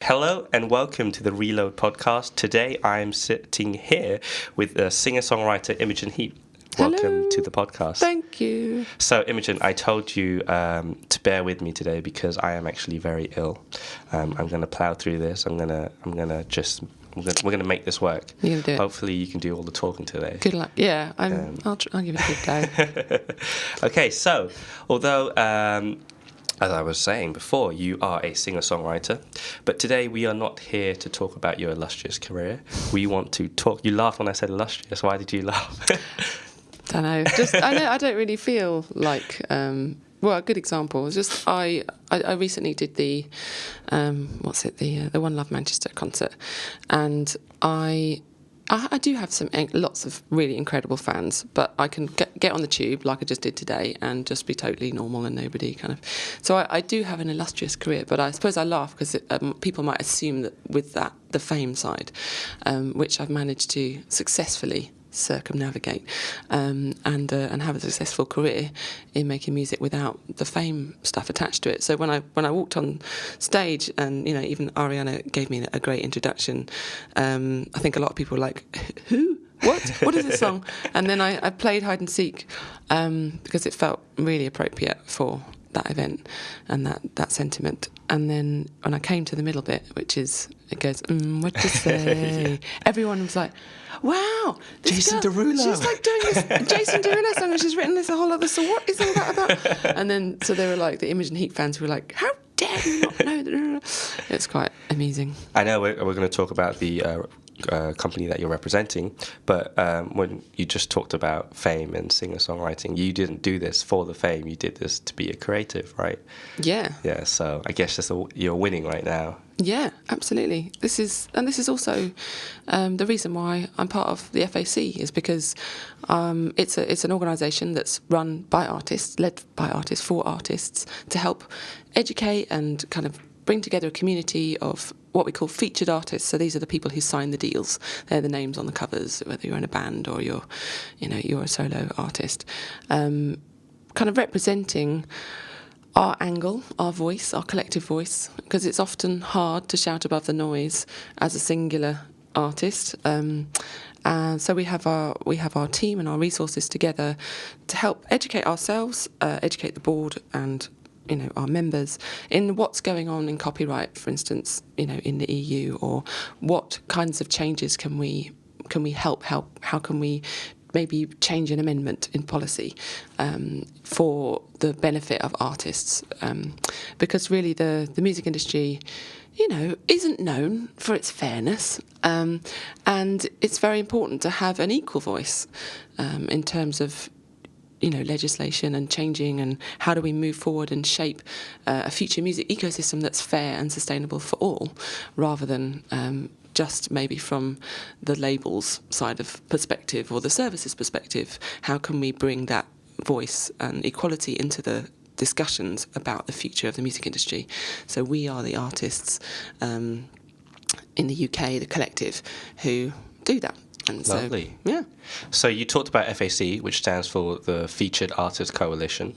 Hello and welcome to the Reload podcast. Today I'm sitting here with singer-songwriter Imogen Heap. Welcome Hello. To the podcast. Thank you. So Imogen, I told you to bear with me today because I am actually very ill. I'm going to plow through this. We're going to make this work. You're going to do it. Hopefully you can do all the talking today. Good luck. Yeah, I'll give it a good go. Okay, so although as I was saying before, you are a singer-songwriter, but today we are not here to talk about your illustrious career. We want to talk. You laughed when I said illustrious. Why did you laugh? Don't know. I don't really feel like. Well, a good example is just I recently did the the One Love Manchester concert, and I do have lots of really incredible fans, but I can get on the tube like I just did today and just be totally normal and nobody kind of. So I do have an illustrious career, but I suppose I laugh because people might assume that with that the fame side, which I've managed to successfully circumnavigate and have a successful career in making music without the fame stuff attached to it. So when I walked on stage, and even Ariana gave me a great introduction, I think a lot of people were like, who? What is this song? And then I played hide and seek because it felt really appropriate for that event and that sentiment. And then when I came to the middle bit, which is it goes, what'd you say? Yeah. Everyone was like, wow, Jason Derulo. She's like doing this Jason Derulo song, and she's written this a whole other song. What is all that about? And then so they were like the Imogen Heap fans who were like, how dare you not know that? It's quite amusing. I know we're going to talk about the company that you're representing, but when you just talked about fame and singer-songwriting, you didn't do this for the fame. You did this to be a creative, right? Yeah. Yeah. So I guess you're winning right now. Yeah, absolutely. This is also the reason why I'm part of the FAC is because it's an organisation that's run by artists, led by artists, for artists, to help educate and kind of bring together a community of what we call featured artists. So these are the people who sign the deals. They're the names on the covers, whether you're in a band or you're a solo artist, kind of representing our angle, our voice, our collective voice, because it's often hard to shout above the noise as a singular artist. And so we have our team and our resources together to help educate ourselves, educate the board, and our members in what's going on in copyright, for instance, in the EU, or what kinds of changes can we help? How can we maybe change an amendment in policy for the benefit of artists? Because really the music industry, isn't known for its fairness, and it's very important to have an equal voice in terms of legislation and changing, and how do we move forward and shape a future music ecosystem that's fair and sustainable for all, rather than just maybe from the labels side of perspective or the services perspective. How can we bring that voice and equality into the discussions about the future of the music industry? So we are the artists in the UK, the collective, who do that. And Lovely. So, yeah. So you talked about FAC, which stands for the Featured Artists Coalition,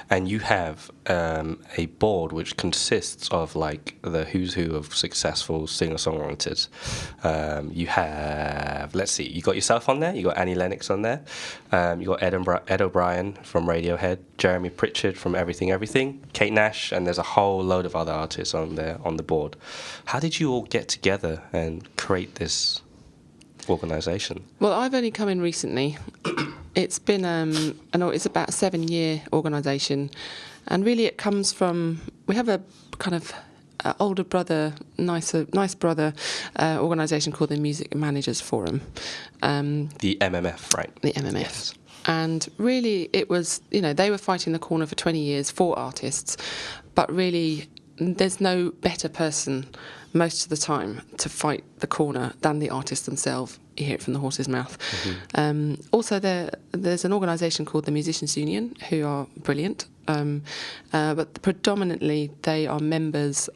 and you have a board which consists of like the who's who of successful singer-songwriters. You have, let's see, you got yourself on there, you got Annie Lennox on there, you got Ed O'Brien from Radiohead, Jeremy Pritchard from Everything, Kate Nash, and there's a whole load of other artists on there on the board. How did you all get together and create this organisation? Well, I've only come in recently. It's been it's about a 7-year organisation, and really it comes from, we have a kind of older brother, nice brother organisation called the Music Managers Forum. The MMF, right? The MMF. Yes. And really it was, they were fighting the corner for 20 years for artists, but really there's no better person most of the time to fight the corner than the artists themselves. You hear it from the horse's mouth. Also, there's an organisation called the Musicians Union who are brilliant, but predominantly they are members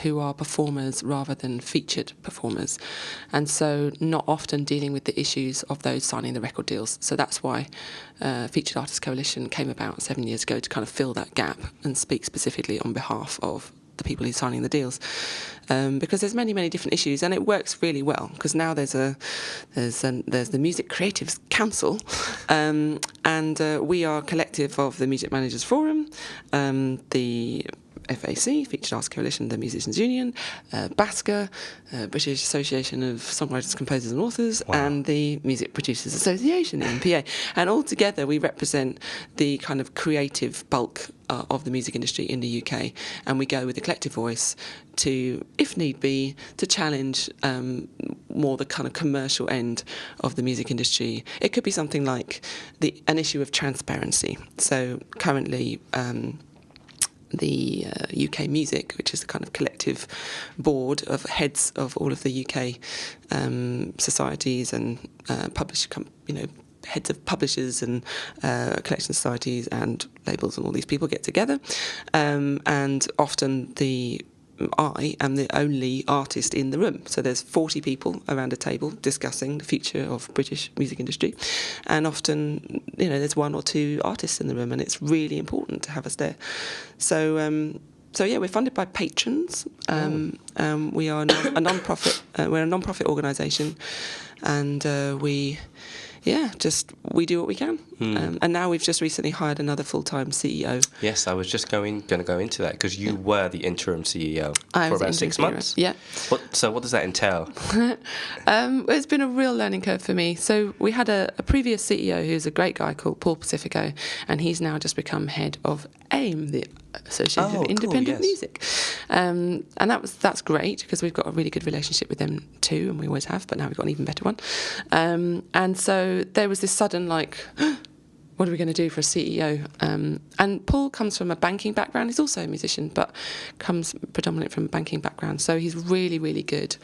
who are performers rather than featured performers, and so not often dealing with the issues of those signing the record deals. So that's why Featured Artists Coalition came about 7 years ago, to kind of fill that gap and speak specifically on behalf of the people who's signing the deals, because there's many different issues, and it works really well because now there's the Music Creatives Council, and we are a collective of the Music Managers Forum, the FAC, Featured Artists Coalition, the Musicians Union, BASCA, British Association of Songwriters, Composers and Authors, and the Music Producers Association, MPA. And all together we represent the kind of creative bulk of the music industry in the UK. And we go with a collective voice to, if need be, to challenge more the kind of commercial end of the music industry. It could be something like an issue of transparency. So currently, the UK Music, which is the kind of collective board of heads of all of the UK societies and heads of publishers and collection societies and labels, and all these people get together, and often I am the only artist in the room. So there's 40 people around a table discussing the future of British music industry, and often, there's one or two artists in the room, and it's really important to have us there. So yeah, we're funded by patrons. We are a non-profit. We're a non-profit organisation, and we do what we can. And now we've just recently hired another full-time CEO. Yes, I was just going to go into that, because you were the interim CEO for about 6 months. Yeah. So what does that entail? It's been a real learning curve for me. So we had a previous CEO who's a great guy called Paul Pacifico, and he's now just become head of AIM, the Association of Independent Music. And that's great, because we've got a really good relationship with them too, and we always have, but now we've got an even better one. And so there was this sudden what are we going to do for a CEO? And Paul comes from a banking background. He's also a musician, but comes predominantly from a banking background. So he's really, really good,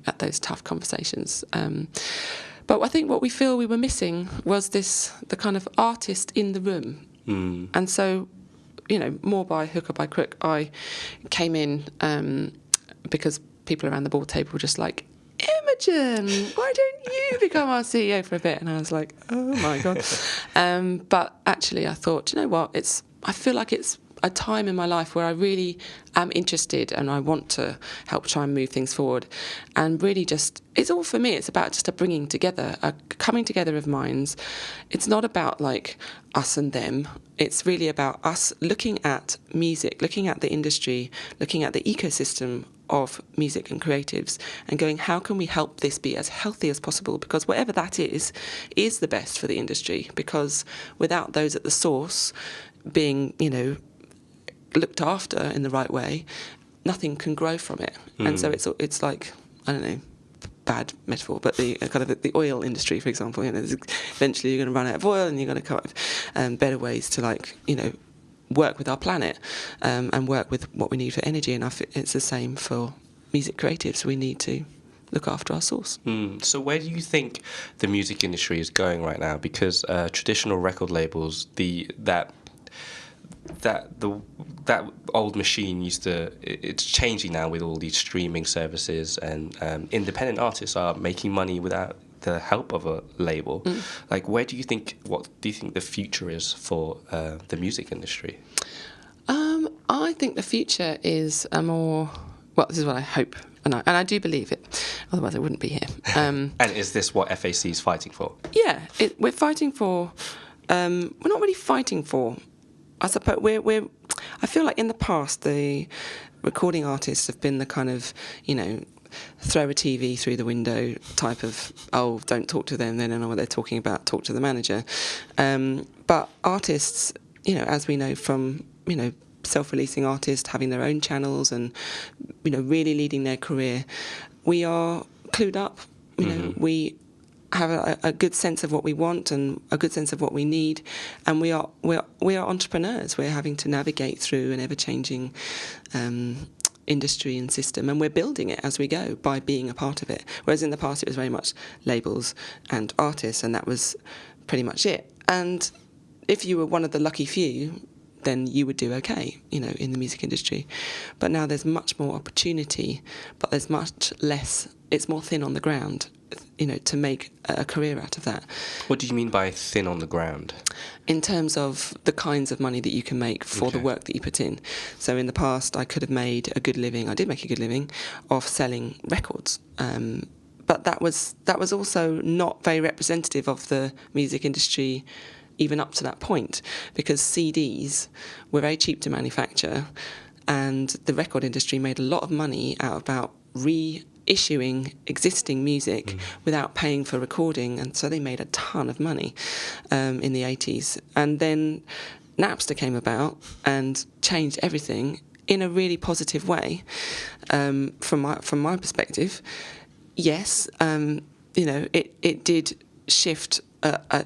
at those tough conversations. But I think what we feel we were missing was the kind of artist in the room. And so, more by hook or by crook, I came in because people around the board table were just like, Imogen, why don't you become our CEO for a bit? And I was like, oh my God. But actually I thought, you know what, I feel like it's a time in my life where I really am interested and I want to help try and move things forward. And really it's all for me. It's about just a bringing together, a coming together of minds. It's not about us and them. It's really about us looking at music, looking at the industry, looking at the ecosystem of music and creatives, and going, how can we help this be as healthy as possible? Because whatever that is the best for the industry. Because without those at the source being, looked after in the right way, nothing can grow from it. And so it's like, I don't know, bad metaphor, but the kind of the oil industry, for example, eventually you're going to run out of oil, and you're going to come up with better ways to work with our planet, and work with what we need for energy. And it's the same for music creatives. We need to look after our source. So where do you think the music industry is going right now? Because traditional record labels, that old machine it's changing now with all these streaming services, and independent artists are making money without the help of a label. What do you think the future is for the music industry? I think the future is this is what I hope, and I do believe it, otherwise I wouldn't be here. And is this what FAC is fighting for? Yeah, we're fighting for, we're not really fighting for, I suppose, I feel like in the past the recording artists have been the kind of, throw a TV through the window type of, don't talk to them, they don't know what they're talking about, talk to the manager. But artists, as we know from, self-releasing artists, having their own channels and, really leading their career, we are clued up. We have a good sense of what we want and a good sense of what we need, and we are entrepreneurs. We're having to navigate through an ever-changing industry and system, and we're building it as we go by being a part of it. Whereas in the past it was very much labels and artists, and that was pretty much it. And if you were one of the lucky few, then you would do okay, in the music industry. But now there's much more opportunity, but there's much less, it's more thin on the ground. to make a career out of that. What do you mean by thin on the ground? In terms of the kinds of money that you can make for the work that you put in. So in the past, I could have made a good living. I did make a good living of selling records. But that was also not very representative of the music industry even up to that point, because CDs were very cheap to manufacture, and the record industry made a lot of money out about reissuing existing music without paying for recording, and so they made a ton of money in the 80s. And then Napster came about and changed everything in a really positive way. From my perspective, yes, it did shift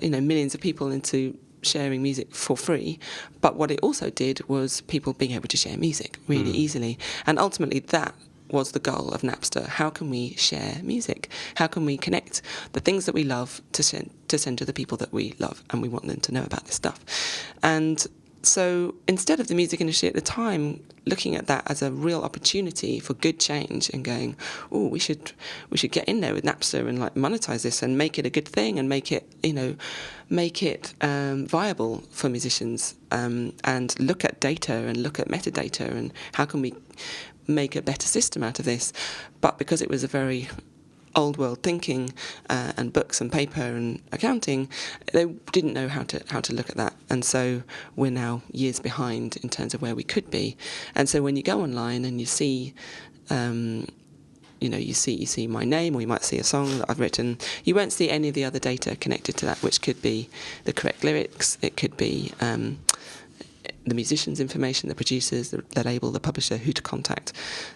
millions of people into sharing music for free, but what it also did was people being able to share music really easily, and ultimately that was the goal of Napster. How can we share music? How can we connect the things that we love to send to the people that we love, and we want them to know about this stuff? And so instead of the music industry at the time looking at that as a real opportunity for good change and going, oh, we should get in there with Napster and like monetize this and make it a good thing and make it viable for musicians, and look at data and look at metadata and how can we make a better system out of this. But because it was a very old world thinking and books and paper and accounting, they didn't know how to look at that, and so we're now years behind in terms of where we could be. And so when you go online and you see you see my name, or you might see a song that I've written, you won't see any of the other data connected to that, which could be the correct lyrics, it could be the musician's information, the producers, the label, the publisher, who to contact.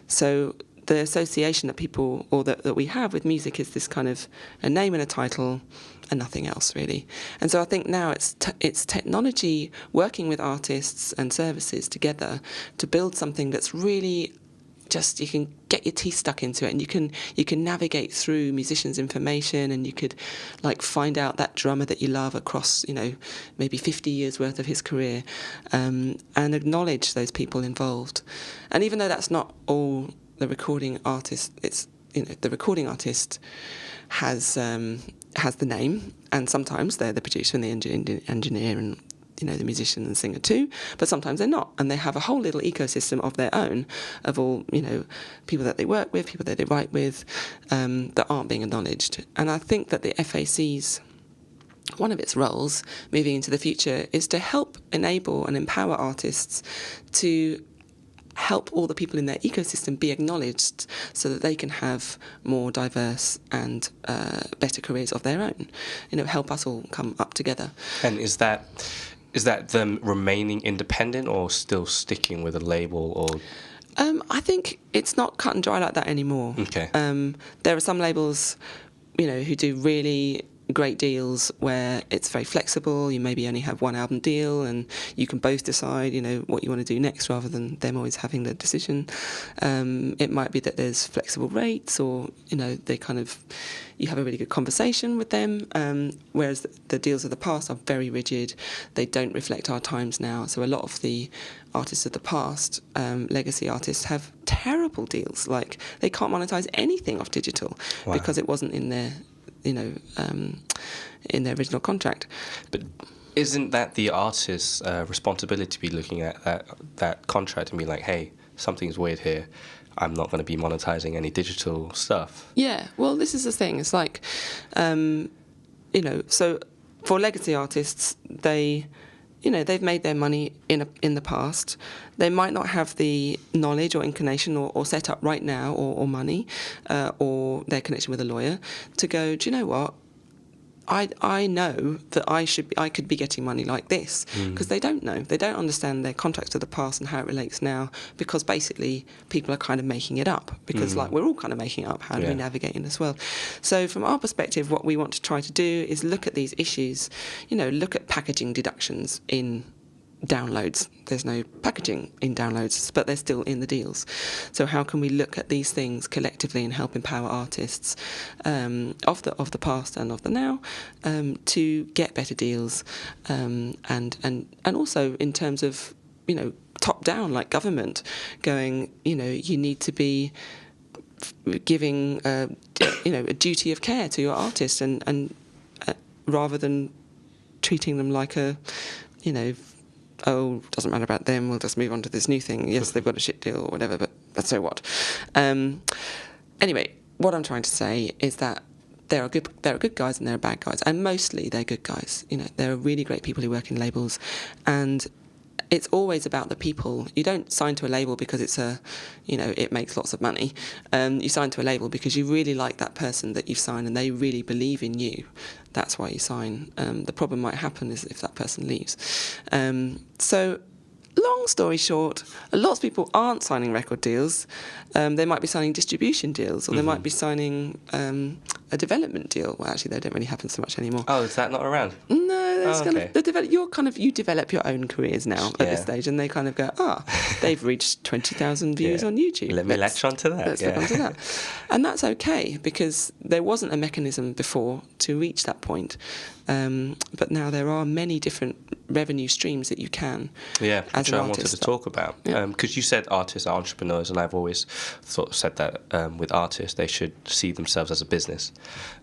So the association that people, or that we have with music, is this kind of a name and a title and nothing else really. And so I think now it's technology working with artists and services together to build something that's really just, you can get your teeth stuck into it, and you can navigate through musicians' information, and you could like find out that drummer that you love across maybe 50 years worth of his career, and acknowledge those people involved. And even though that's not all the recording artist, it's the recording artist has the name, and sometimes they're the producer and the engineer and the musician and singer too, but sometimes they're not, and they have a whole little ecosystem of their own, of all people that they work with, people that they write with, that aren't being acknowledged. And I think that the FAC's, one of its roles moving into the future is to help enable and empower artists to help all the people in their ecosystem be acknowledged, so that they can have more diverse and better careers of their own. Help us all come up together. And is that them remaining independent or still sticking with a label? Or I think it's not cut and dry like that anymore. Okay. There are some labels, who do really great deals where it's very flexible. You maybe only have one album deal, and you can both decide, what you want to do next, rather than them always having the decision. It might be that there's flexible rates, or they kind of, you have a really good conversation with them. Whereas the deals of the past are very rigid. They don't reflect our times now. So a lot of the artists of the past, legacy artists, have terrible deals. Like they can't monetize anything off digital. Wow. Because it wasn't in their in their original contract. But isn't that the artist's responsibility to be looking at that contract and be like, hey, something's weird here, I'm not going to be monetizing any digital stuff? Yeah, well, this is the thing. It's like, so for legacy artists, they've made their money in the past. They might not have the knowledge or inclination or set up right now, or money, or their connection with a lawyer to go, do you know what? I know that I could be getting money like this, because they don't know. They don't understand their contracts of the past and how it relates now, because basically people are kind of making it up, because like we're all kind of making it up. How do we navigate in this world? So from our perspective, what we want to try to do is look at these issues, look at packaging deductions in downloads. There's no packaging in downloads, but they're still in the deals. So how can we look at these things collectively and help empower artists of the past and of the now to get better deals, and also in terms of top down, like government going, you need to be giving a duty of care to your artist, and rather than treating them like a, oh, doesn't matter about them, we'll just move on to this new thing. Yes, they've got a shit deal or whatever, but so what? Anyway, what I'm trying to say is that there are good guys and there are bad guys, and mostly they're good guys. There are really great people who work in labels, and it's always about the people. You don't sign to a label because it's it makes lots of money. You sign to a label because you really like that person that you've signed and they really believe in you. That's why you sign. The problem might happen is if that person leaves. So, long story short, lots of people aren't signing record deals. They might be signing distribution deals, or they might be signing a development deal. Well, actually, they don't really happen so much anymore. Oh, is that not around? No, that's okay. You develop your own careers now at this stage, and they kind of go, they've reached 20 20,000 views on YouTube. Let me latch onto that. Let's look onto that. And that's okay, because there wasn't a mechanism before to reach that point. But now there are many different revenue streams that you can. Yeah, as which an I wanted artist to talk about. Because you said artists are entrepreneurs, and I've always said that with artists, they should see themselves as a business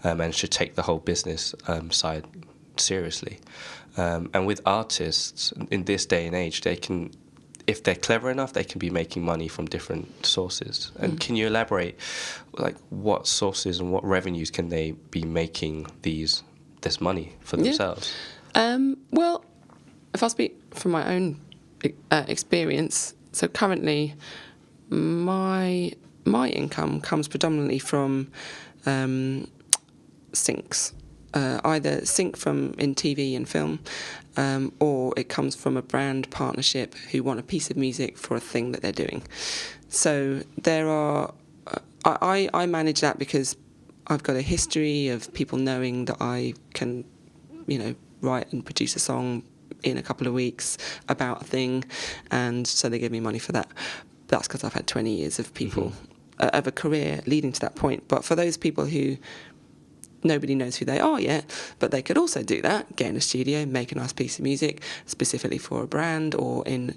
and should take the whole business side seriously. And with artists, in this day and age, they can, if they're clever enough, they can be making money from different sources. And can you elaborate, like, what sources and what revenues can they be making this money for themselves? Well, if I speak from my own experience, so currently my income comes predominantly from syncs. Either sync from in TV and film, or it comes from a brand partnership who want a piece of music for a thing that they're doing. So there are, I manage that because I've got a history of people knowing that I can, write and produce a song in a couple of weeks about a thing, and so they give me money for that. That's because I've had 20 years of people, of a career leading to that point. But for those people who nobody knows who they are yet, but they could also do that, get in a studio, make a nice piece of music specifically for a brand or in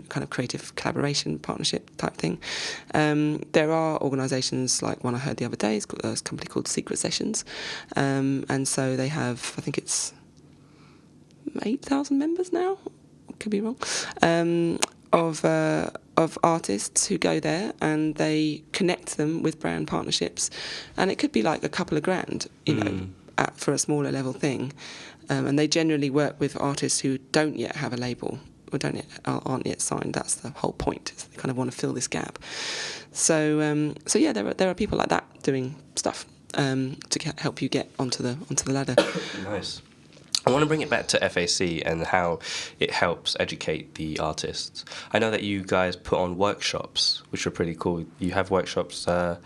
kind of creative collaboration partnership type thing. There are organisations like one I heard the other day, it's a company called Secret Sessions, and so they have, I think it's 8,000 members now, could be wrong, of artists who go there, and they connect them with brand partnerships, and it could be like a couple of grand, for a smaller level thing, and they generally work with artists who don't yet have a label or aren't yet signed. That's the whole point. They kind of want to fill this gap. So yeah, there are people like that doing stuff to help you get onto the ladder. Nice. I want to bring it back to FAC and how it helps educate the artists. I know that you guys put on workshops, which are pretty cool. You have workshops, the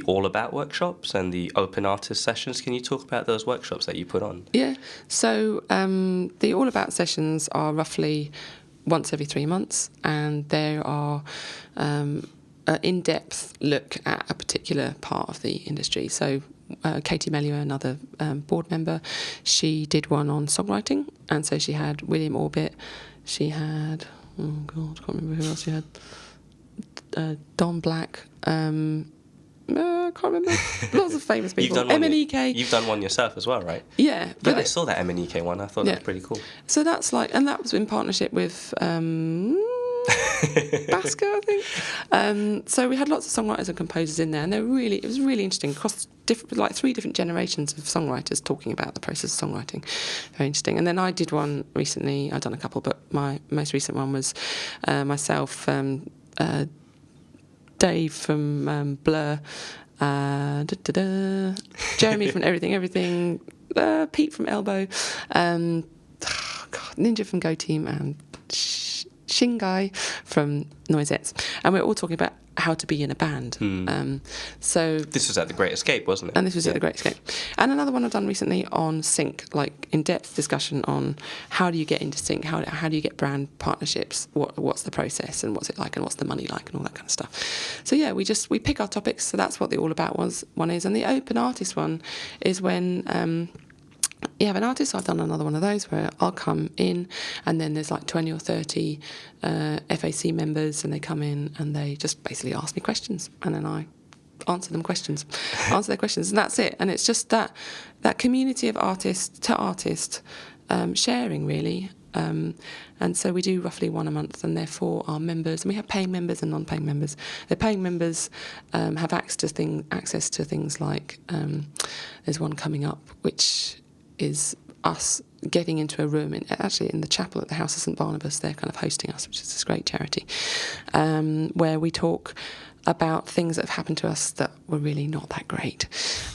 All About workshops and the Open Artist sessions. Can you talk about those workshops that you put on? Yeah. So the All About sessions are roughly once every 3 months, and there are an in-depth look at a particular part of the industry. So Katie Mellier, another board member, she did one on songwriting, and so she had William Orbit, she had, I can't remember who else she had, Don Black, I can't remember, lots of famous people, MNEK. You've done one yourself as well, right? Yeah. But I saw that MNEK one, I thought that was pretty cool. So that's and that was in partnership with Basker, I think. So we had lots of songwriters and composers in there, and it was really interesting. Across 3 different generations of songwriters talking about the process of songwriting. Very interesting. And then I did one recently. I've done a couple, but my most recent one was myself, Dave from Blur, Jeremy from Everything, Pete from Elbow, Ninja from Go Team, and Shingai from Noisettes, and we're all talking about how to be in a band. So this was at the Great Escape, wasn't it? And this was at the Great Escape. And another one I've done recently on sync, like in-depth discussion on how do you get into sync, how do you get brand partnerships, what's the process and what's it like and what's the money like and all that kind of stuff. So yeah, we pick our topics. So that's what the All About one is, and the Open Artist one is when you have an artist. I've done another one of those where I'll come in, and then there's like 20 or 30 FAC members, and they come in and they just basically ask me questions, and then I answer their questions, and that's it. And it's just that community of artist to artist sharing, really. And so we do roughly one a month, and therefore our members, and we have paying members and non-paying members. The paying members have access to things like, there's one coming up, which is us getting into a room, actually in the chapel at the House of St Barnabas. They're kind of hosting us, which is this great charity, where we talk about things that have happened to us that were really not that great.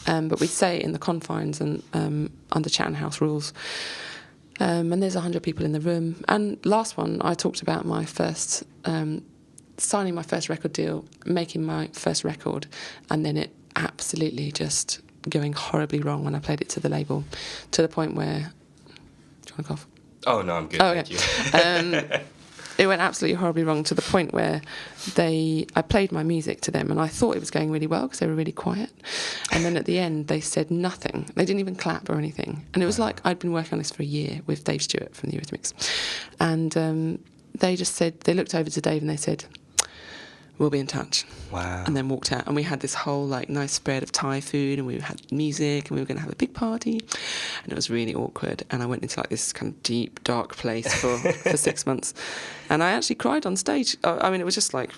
But we say it in the confines and under Chatham House rules. And there's 100 people in the room. And last one, I talked about my first, signing my first record deal, making my first record, and then it absolutely just going horribly wrong when I played it to the label, to the point where... Do you want to cough? Oh, no, I'm good, thank you. It went absolutely horribly wrong, to the point where I played my music to them, and I thought it was going really well because they were really quiet. And then at the end, they said nothing. They didn't even clap or anything. And it was like I'd been working on this for a year with Dave Stewart from the Eurythmics. And they just said, they looked over to Dave and they said, "We'll be in touch." Wow. And then walked out. And we had this whole nice spread of Thai food, and we had music, and we were going to have a big party. And it was really awkward. And I went into this kind of deep, dark place for 6 months. And I actually cried on stage. I mean, it was just a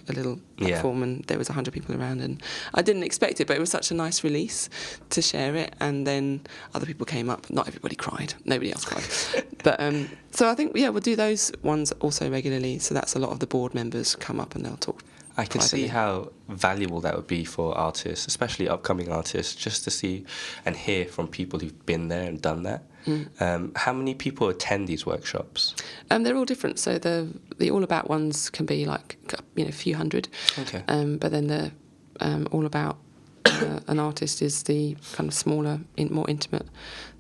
little platform, and there was 100 people around, and I didn't expect it, but it was such a nice release to share it. And then other people came up. Not everybody cried. Nobody else cried. But so I think, we'll do those ones also regularly. So that's a lot of the board members come up and they'll talk. I can see how valuable that would be for artists, especially upcoming artists, just to see and hear from people who've been there and done that. How many people attend these workshops? They're all different. So the All About ones can be a few hundred. Okay. But then the All About an artist is the kind of smaller, more intimate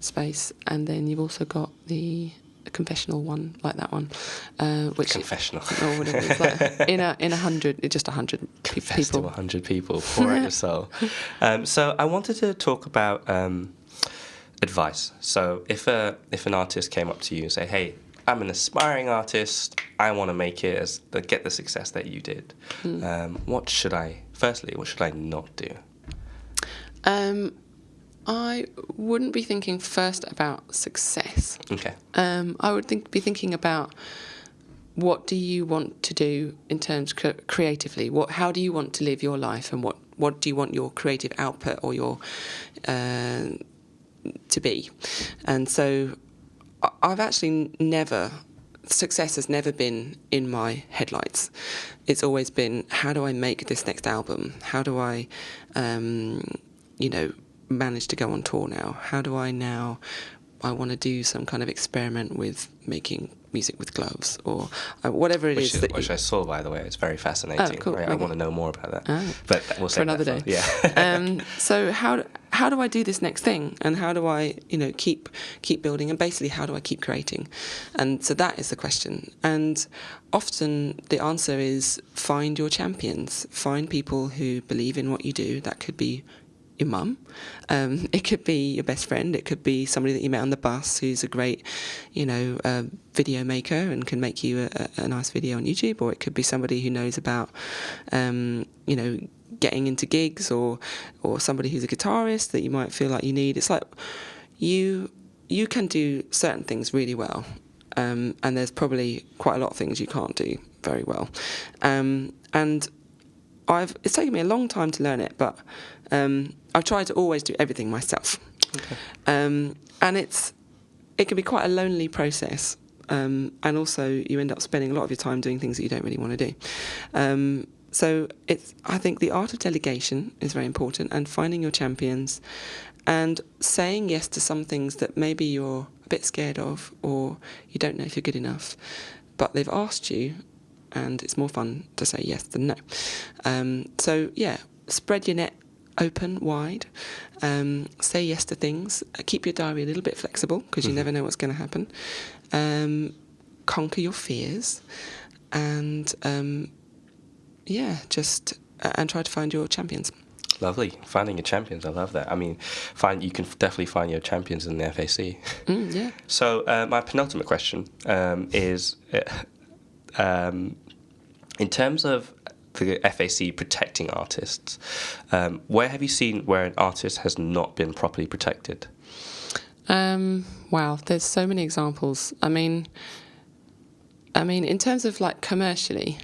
space. And then you've also got the confessional one, like that one, which confessional or whatever it's like, in 100, just 100 Confess people. to 100 people, pour out your soul. So I wanted to talk about advice. So if an artist came up to you and say, "Hey, I'm an aspiring artist, I want to make it get the success that you did," what should I not do? I wouldn't be thinking first about success. Okay. I would be thinking about, what do you want to do in terms creatively? How do you want to live your life, and what do you want your creative output or your to be? And so I've actually success has never been in my headlights. It's always been, how do I make this next album? How do I, manage to go on tour now? How do I want to do some kind of experiment with making music with gloves, or whatever it is. Which I saw, by the way. It's very fascinating. Oh, cool. Right? Okay. I want to know more about that. Oh. But we'll save for another that day. Yeah. So how do I do this next thing, and how do I keep building, and basically how do I keep creating? And so that is the question. And often the answer is, find your champions, find people who believe in what you do. That could be your mum, it could be your best friend, it could be somebody that you met on the bus who's a great video maker and can make you a nice video on YouTube, or it could be somebody who knows about getting into gigs, or somebody who's a guitarist that you might feel like you need. It's like you can do certain things really well, and there's probably quite a lot of things you can't do very well, and it's taken me a long time to learn it, but I've tried to always do everything myself. Okay. And it can be quite a lonely process, and also you end up spending a lot of your time doing things that you don't really want to do. So I think the art of delegation is very important, and finding your champions, and saying yes to some things that maybe you're a bit scared of, or you don't know if you're good enough, but they've asked you, and it's more fun to say yes than no. So spread your net open, wide, say yes to things, keep your diary a little bit flexible, because you never know what's going to happen, conquer your fears, and and try to find your champions. Lovely. Finding your champions, I love that. I mean, you can definitely find your champions in the FAC. Yeah. So my penultimate question is, in terms of the FAC protecting artists. Where have you seen where an artist has not been properly protected? Wow, there's so many examples. I mean, in terms of like commercially,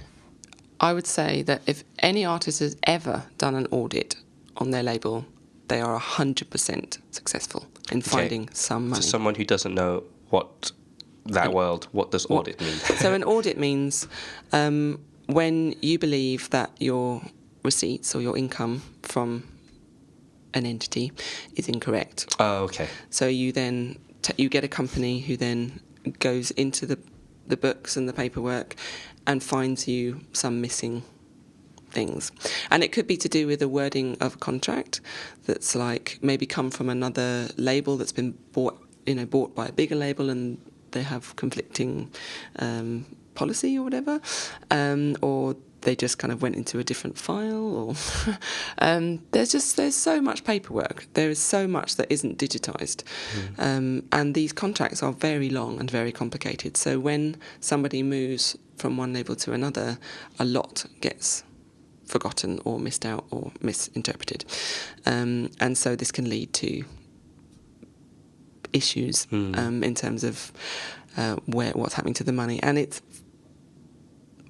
I would say that if any artist has ever done an audit on their label, they are 100% successful in finding some money. To someone who doesn't know what does audit mean? So an audit means when you believe that your receipts or your income from an entity is incorrect. Oh, okay. So you then you get a company who then goes into the books and the paperwork and finds you some missing things. And it could be to do with the wording of a contract that's like maybe come from another label that's been bought by a bigger label, and they have conflicting policy or whatever, or they just kind of went into a different file, or there's so much paperwork. There is so much that isn't digitised, and these contracts are very long and very complicated. So when somebody moves from one label to another, a lot gets forgotten or missed out or misinterpreted, and so this can lead to issues in terms of what's happening to the money, and it's,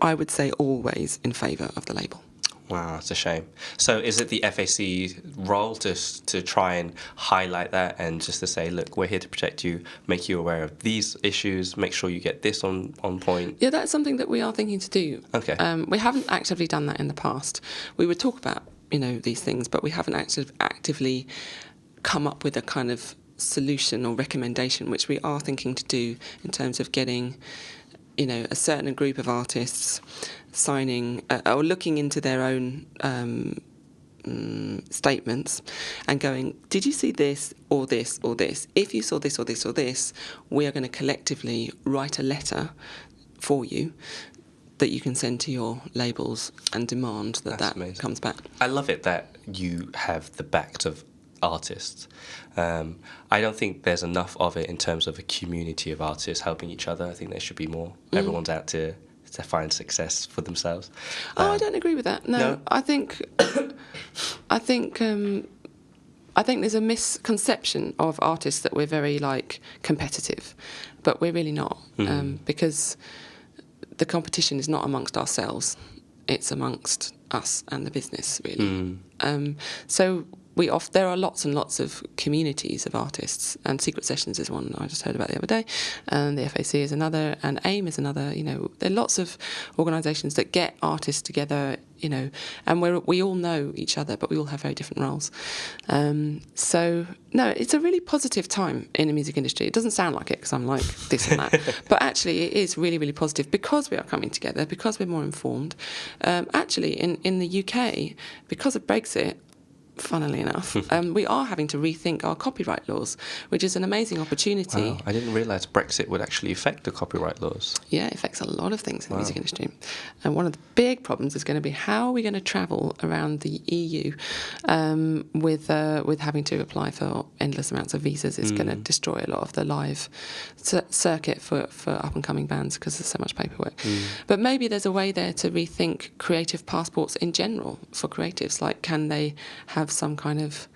I would say, always in favour of the label. Wow, it's a shame. So is it the FAC's role to try and highlight that and just to say, look, we're here to protect you, make you aware of these issues, make sure you get this on point? Yeah, that's something that we are thinking to do. Okay. We haven't actively done that in the past. We would talk about, these things, but we haven't actively come up with a kind of solution or recommendation, which we are thinking to do in terms of getting a certain group of artists signing or looking into their own statements and going, did you see this or this or this? If you saw this or this or this, we are going to collectively write a letter for you that you can send to your labels and demand that comes back. I love it that you have the backs of artists. I don't think there's enough of it in terms of a community of artists helping each other. I think there should be more. Everyone's out to find success for themselves. I don't agree with that. No? I think there's a misconception of artists that we're very competitive, but we're really not, because the competition is not amongst ourselves; it's amongst us and the business, really. So there are lots and lots of communities of artists, and Secret Sessions is one I just heard about the other day, and the FAC is another, and AIM is another. There are lots of organisations that get artists together, and we all know each other, but we all have very different roles. So, no, it's a really positive time in the music industry. It doesn't sound like it because I'm like this and that, but actually it is really, really positive because we are coming together, because we're more informed. Actually, in the UK, because of Brexit, funnily enough, we are having to rethink our copyright laws, which is an amazing opportunity. Wow, I didn't realise Brexit would actually affect the copyright laws. Yeah, it affects a lot of things in the music industry. And one of the big problems is going to be how are we going to travel around the EU with having to apply for endless amounts of visas. It's going to destroy a lot of the live circuit for up-and-coming bands because there's so much paperwork. But maybe there's a way there to rethink creative passports in general for creatives. Like, can they have some kind of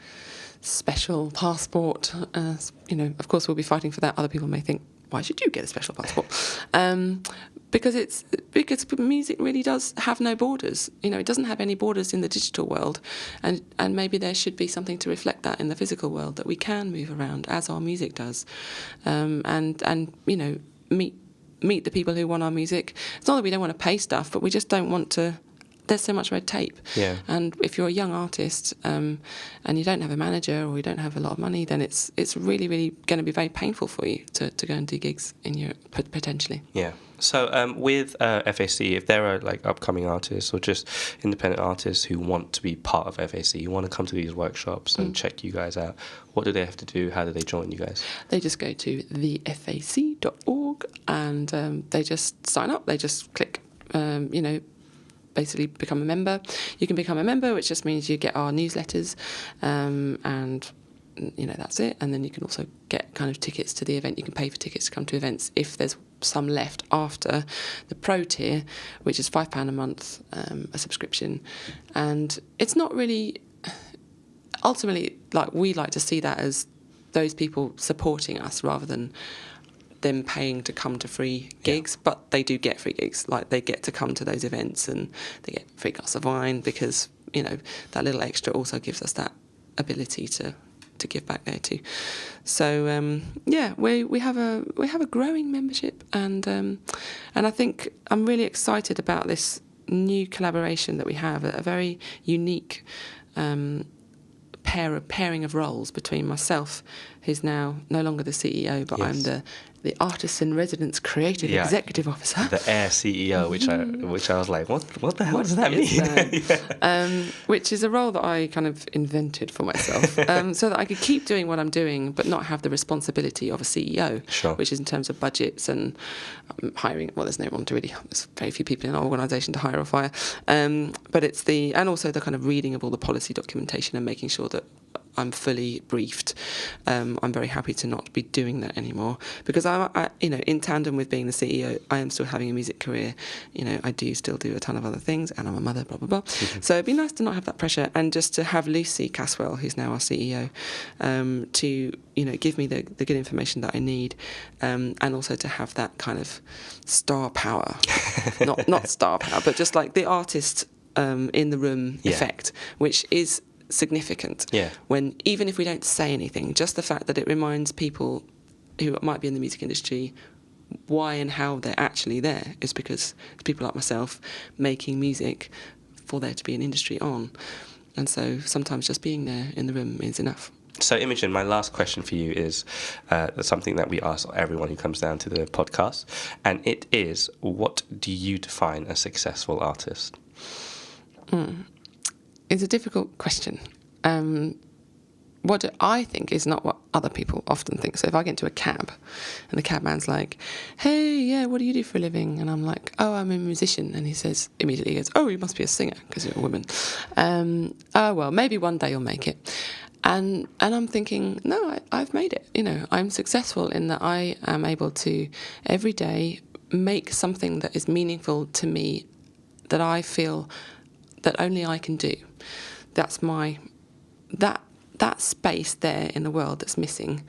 special passport? Of course, we'll be fighting for that. Other people may think, why should you get a special passport? Because music really does have no borders. It doesn't have any borders in the digital world, and maybe there should be something to reflect that in the physical world, that we can move around as our music does, and meet the people who want our music. It's not that we don't want to pay stuff, but we just don't want to. There's so much red tape. Yeah. And if you're a young artist and you don't have a manager or you don't have a lot of money, then it's really, really going to be very painful for you to go and do gigs in Europe, potentially. Yeah. So with FAC, if there are upcoming artists or just independent artists who want to be part of FAC, who want to come to these workshops and check you guys out, what do they have to do? How do they join you guys? They just go to thefac.org and they just sign up. They just click, basically become a member. You can become a member, which just means you get our newsletters, and that's it. And then you can also get kind of tickets to the event. You can pay for tickets to come to events if there's some left after the pro tier, which is £5 a month, a subscription. And it's not really, ultimately, like, we like to see that as those people supporting us rather than them paying to come to free gigs, but they do get free gigs. Like, they get to come to those events and they get free glass of wine because, that little extra also gives us that ability to give back there too. So we have a growing membership, and I think I'm really excited about this new collaboration that we have, a very unique pairing of roles between myself, who's now no longer the CEO, but I'm the Artists in Residence Creative Executive Officer. The Air CEO, which I was like, what the hell does that mean? Which is a role that I kind of invented for myself, so that I could keep doing what I'm doing, but not have the responsibility of a CEO, which is in terms of budgets and hiring. Well, there's no one to really. There's very few people in our organisation to hire or fire, but it's and also the kind of reading of all the policy documentation and making sure that I'm fully briefed. I'm very happy to not be doing that anymore, because I in tandem with being the CEO, I am still having a music career. I do still do a ton of other things, and I'm a mother, blah, blah, blah. Mm-hmm. So it'd be nice to not have that pressure, and just to have Lucy Caswell, who's now our CEO, to, give me the good information that I need, and also to have that kind of star power. not star power, but just like the artist in the room effect, which is significant. When, even if we don't say anything, just the fact that it reminds people who might be in the music industry why and how they're actually there is because it's people like myself making music for there to be an industry on. And so sometimes just being there in the room is enough. So, Imogen, my last question for you is something that we ask everyone who comes down to the podcast, and it is, what do you define a successful artist? It's a difficult question. What do I think is not what other people often think. So if I get into a cab and the cabman's like, hey, what do you do for a living? And I'm like, oh, I'm a musician. And he says, immediately goes, oh, you must be a singer because you're a woman. Oh, well, maybe one day you'll make it. And I'm thinking, no, I've made it. I'm successful in that I am able to every day make something that is meaningful to me, that I feel that only I can do. That's that space there in the world that's missing.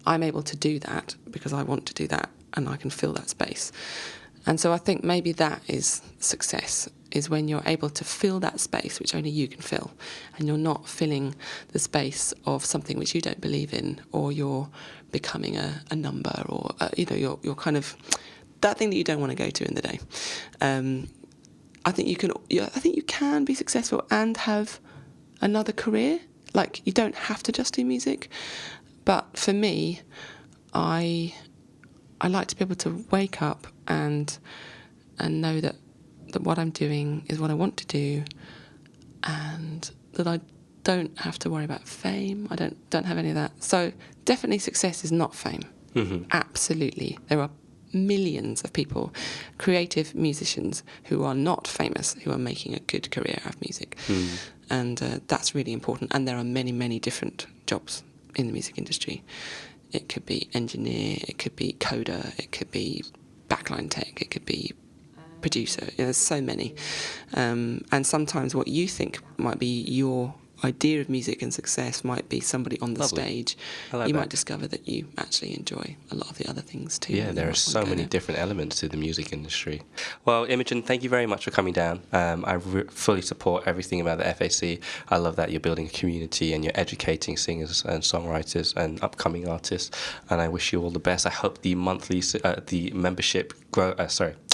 I'm able to do that because I want to do that, and I can fill that space. And so I think maybe that is success, is when you're able to fill that space which only you can fill, and you're not filling the space of something which you don't believe in, or you're becoming a number, or you're kind of that thing that you don't want to go to in the day. I think you can be successful and have another career. Like, you don't have to just do music. But for me, I like to be able to wake up and know that what I'm doing is what I want to do, and that I don't have to worry about fame. I don't have any of that. So definitely success is not fame. Mm-hmm. Absolutely. There are millions of people, creative musicians, who are not famous, who are making a good career out of music. And that's really important. And there are many, many different jobs in the music industry. It could be engineer, it could be coder, it could be backline tech, it could be producer. There's so many. And sometimes what you think might be your idea of music and success might be somebody on the stage. You might discover that you actually enjoy a lot of the other things too. Yeah, there are so many different elements to the music industry. Well, Imogen, thank you very much for coming down. I fully support everything about the FAC. I love that you're building a community and you're educating singers and songwriters and upcoming artists, and I wish you all the best. I hope the membership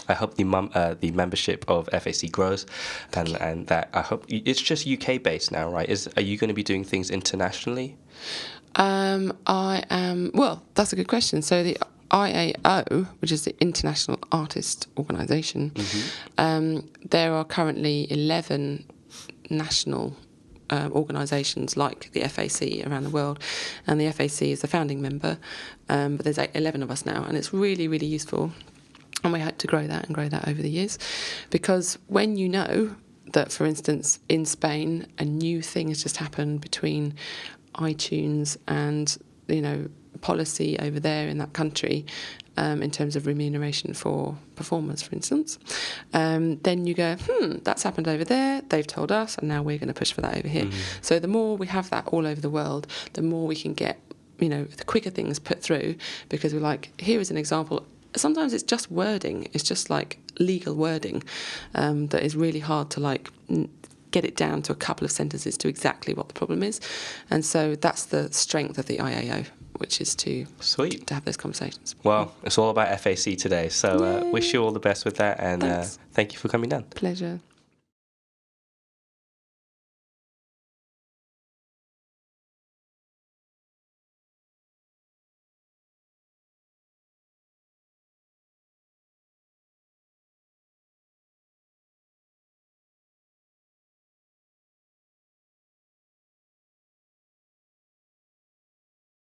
I hope the membership of FAC grows, and that I hope it's just UK based now, right? Are you going to be doing things internationally? I am. Well, that's a good question. So the IAO, which is the International Artist Organisation, there are currently 11 national organisations like the FAC around the world, and the FAC is the founding member, but there's 11 of us now, and it's really, really useful. And we hope to grow that over the years, because when you know that, for instance, in Spain, a new thing has just happened between iTunes and, policy over there in that country in terms of remuneration for performers, for instance, then you go, that's happened over there, they've told us, and now we're going to push for that over here. So the more we have that all over the world, the more we can get, the quicker things put through, because we're like, here is an example. Sometimes it's just wording, it's just like legal wording that is really hard to get it down to a couple of sentences to exactly what the problem is. And so that's the strength of the IAO, which is to have those conversations. Well, it's all about FAC today, so wish you all the best with that, and Thanks. thank you for coming down. Pleasure.